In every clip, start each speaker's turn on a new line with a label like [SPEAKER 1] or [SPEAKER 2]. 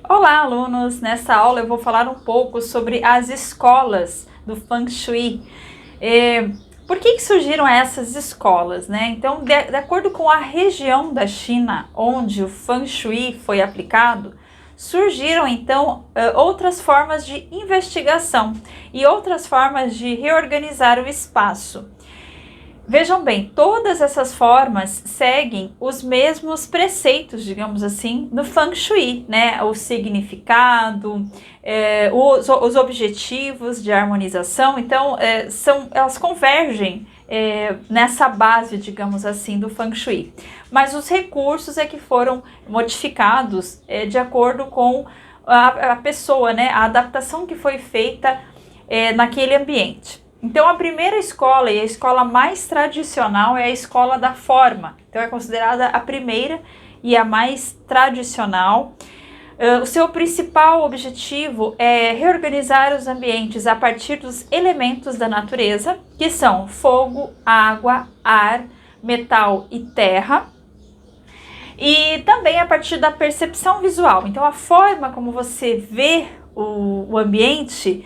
[SPEAKER 1] Olá, alunos! Nessa aula eu vou falar um pouco sobre as escolas do Feng Shui. Por que surgiram essas escolas, né? Então, de acordo com a região da China onde o Feng Shui foi aplicado, surgiram então outras formas de investigação e outras formas de reorganizar o espaço. Vejam bem, todas essas formas seguem os mesmos preceitos, digamos assim, no Feng Shui, né? O significado, os objetivos de harmonização, então elas convergem nessa base, digamos assim, do Feng Shui. Mas os recursos é que foram modificados de acordo com a pessoa, né? A adaptação que foi feita naquele ambiente. Então, a primeira escola e a escola mais tradicional é a escola da forma. Então, é considerada a primeira e a mais tradicional. O seu principal objetivo é reorganizar os ambientes a partir dos elementos da natureza, que são fogo, água, ar, metal e terra. E também a partir da percepção visual. Então, a forma como você vê o ambiente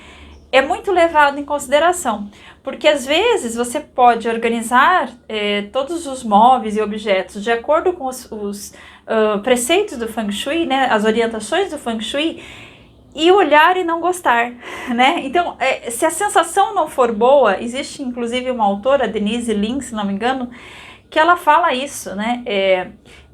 [SPEAKER 1] é muito levado em consideração, porque às vezes você pode organizar todos os móveis e objetos de acordo com os preceitos do Feng Shui, né, as orientações do Feng Shui, e olhar e não gostar, né? Então, se a sensação não for boa, existe inclusive uma autora, Denise Lin, se não me engano, que ela fala isso, né?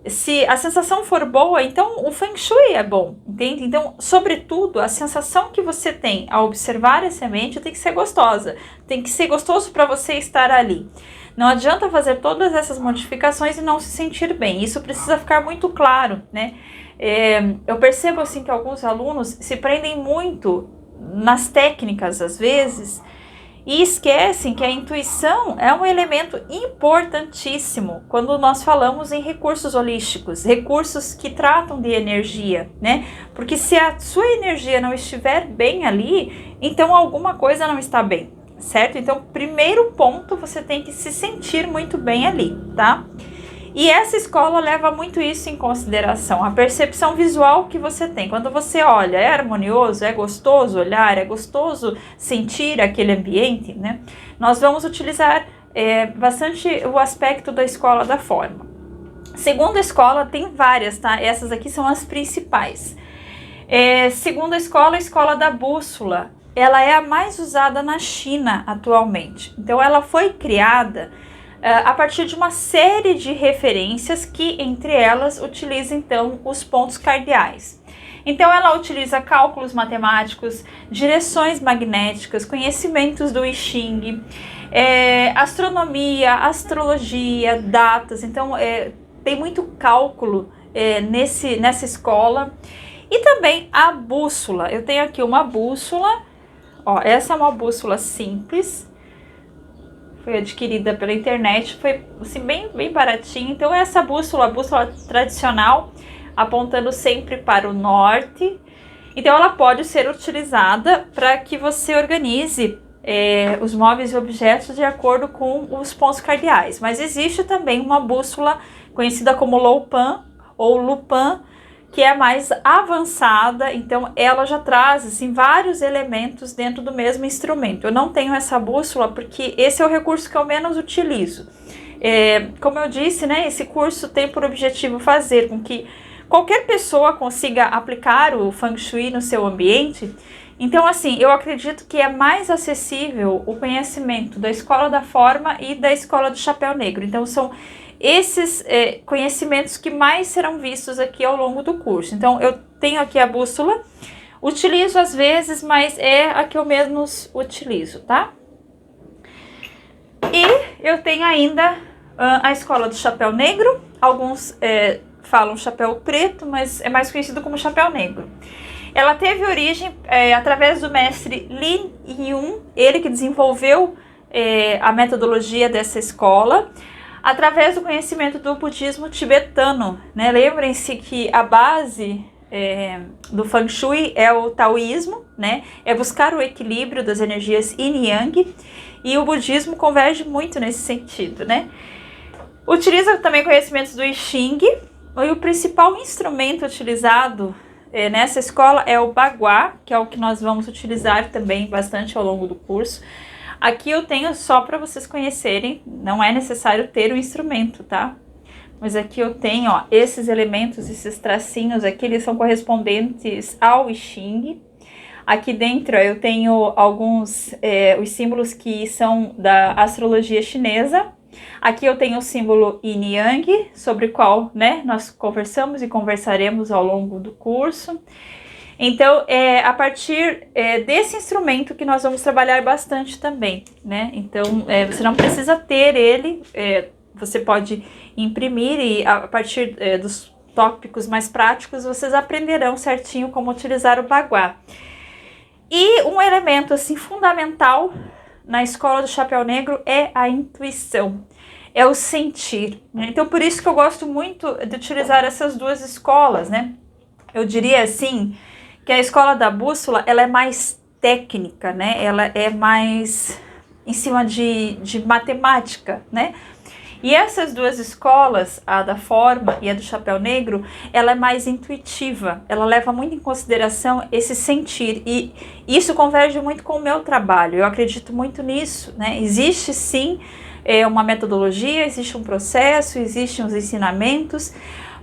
[SPEAKER 1] Se a sensação for boa, então o Feng Shui é bom, entende? Então, sobretudo, a sensação que você tem ao observar esse ambiente tem que ser gostosa, tem que ser gostoso para você estar ali. Não adianta fazer todas essas modificações e não se sentir bem, isso precisa ficar muito claro, né? Eu percebo assim que alguns alunos se prendem muito nas técnicas, às vezes, e esquecem que a intuição é um elemento importantíssimo quando nós falamos em recursos holísticos, recursos que tratam de energia, né? Porque se a sua energia não estiver bem ali, então alguma coisa não está bem, certo? Então, primeiro ponto, você tem que se sentir muito bem ali, tá? E essa escola leva muito isso em consideração, a percepção visual que você tem. Quando você olha, é harmonioso, é gostoso olhar, é gostoso sentir aquele ambiente, né? Nós vamos utilizar bastante o aspecto da escola da forma. Segunda escola tem várias, tá? Essas aqui são as principais. Segunda escola, a escola da bússola. Ela é a mais usada na China atualmente. Então, ela foi criada a partir de uma série de referências que, entre elas, utiliza então os pontos cardeais. Então, ela utiliza cálculos matemáticos, direções magnéticas, conhecimentos do I Ching, astronomia, astrologia, datas. Então, tem muito cálculo nessa escola. E também a bússola. Eu tenho aqui uma bússola. Ó, essa é uma bússola simples. Foi adquirida pela internet, foi assim, bem baratinho. Então, essa bússola, a bússola tradicional, apontando sempre para o norte. Então, ela pode ser utilizada para que você organize os móveis e objetos de acordo com os pontos cardeais. Mas existe também uma bússola conhecida como Loupan ou Lupan, que é mais avançada, então ela já traz assim, vários elementos dentro do mesmo instrumento. Eu não tenho essa bússola porque esse é o recurso que eu menos utilizo. Como eu disse, né, esse curso tem por objetivo fazer com que qualquer pessoa consiga aplicar o Feng Shui no seu ambiente. Então, assim, eu acredito que é mais acessível o conhecimento da escola da forma e da escola do chapéu negro. Então, são esses conhecimentos que mais serão vistos aqui ao longo do curso. Então, eu tenho aqui a bússola, utilizo às vezes, mas é a que eu menos utilizo, tá? E eu tenho ainda a escola do chapéu negro, alguns falam chapéu preto, mas é mais conhecido como chapéu negro. Ela teve origem através do mestre Lin Yun, ele que desenvolveu a metodologia dessa escola, através do conhecimento do budismo tibetano, né? Lembrem-se que a base do Feng Shui é o taoísmo, né? É buscar o equilíbrio das energias yin e yang, e o budismo converge muito nesse sentido, né? Utiliza também conhecimentos do I Ching, e o principal instrumento utilizado nessa escola é o baguá, que é o que nós vamos utilizar também bastante ao longo do curso. Aqui eu tenho só para vocês conhecerem, não é necessário ter o instrumento, tá? Mas aqui eu tenho, ó, esses elementos, esses tracinhos aqui, eles são correspondentes ao I Ching. Aqui dentro eu tenho alguns, os símbolos que são da astrologia chinesa. Aqui eu tenho o símbolo Yin Yang, sobre o qual, né, nós conversamos e conversaremos ao longo do curso. Então, a partir desse instrumento que nós vamos trabalhar bastante também, né? Então, você não precisa ter ele, você pode imprimir e a partir dos tópicos mais práticos, vocês aprenderão certinho como utilizar o baguá. E um elemento, assim, fundamental na escola do Chapéu Negro é a intuição, é o sentir, né? Então, por isso que eu gosto muito de utilizar essas duas escolas, né? Eu diria, assim, que a escola da bússola, ela é mais técnica, né? Ela é mais em cima de matemática, né? E essas duas escolas, a da forma e a do chapéu negro, ela é mais intuitiva, ela leva muito em consideração esse sentir, e isso converge muito com o meu trabalho, eu acredito muito nisso, né? Existe sim uma metodologia, existe um processo, existem os ensinamentos,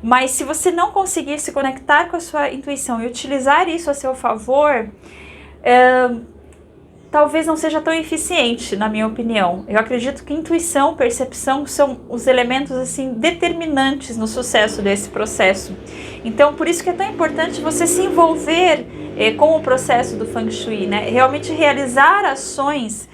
[SPEAKER 1] mas se você não conseguir se conectar com a sua intuição e utilizar isso a seu favor, talvez não seja tão eficiente, na minha opinião. Eu acredito que intuição, percepção são os elementos assim determinantes no sucesso desse processo. Então, por isso que é tão importante você se envolver com o processo do Feng Shui, né? Realmente realizar ações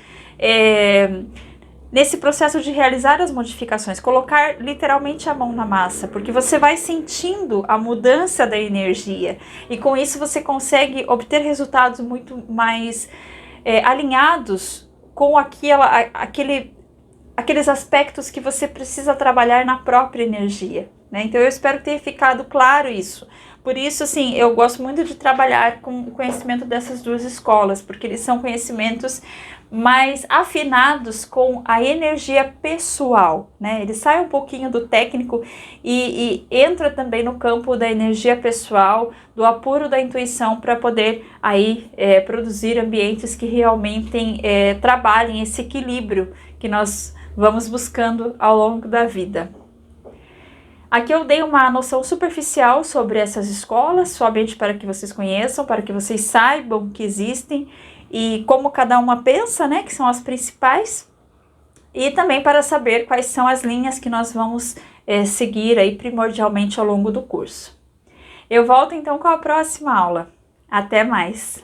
[SPEAKER 1] nesse processo de realizar as modificações, colocar literalmente a mão na massa, porque você vai sentindo a mudança da energia e com isso você consegue obter resultados muito mais alinhados com aqueles aspectos que você precisa trabalhar na própria energia, né? Então eu espero ter ficado claro isso. Por isso, assim, eu gosto muito de trabalhar com o conhecimento dessas duas escolas, porque eles são conhecimentos mais afinados com a energia pessoal, né? Ele sai um pouquinho do técnico e entra também no campo da energia pessoal, do apuro da intuição, para poder aí produzir ambientes que realmente trabalhem esse equilíbrio que nós vamos buscando ao longo da vida. Aqui eu dei uma noção superficial sobre essas escolas, somente para que vocês conheçam, para que vocês saibam que existem e como cada uma pensa, né, que são as principais, e também para saber quais são as linhas que nós vamos seguir aí primordialmente ao longo do curso. Eu volto então com a próxima aula. Até mais!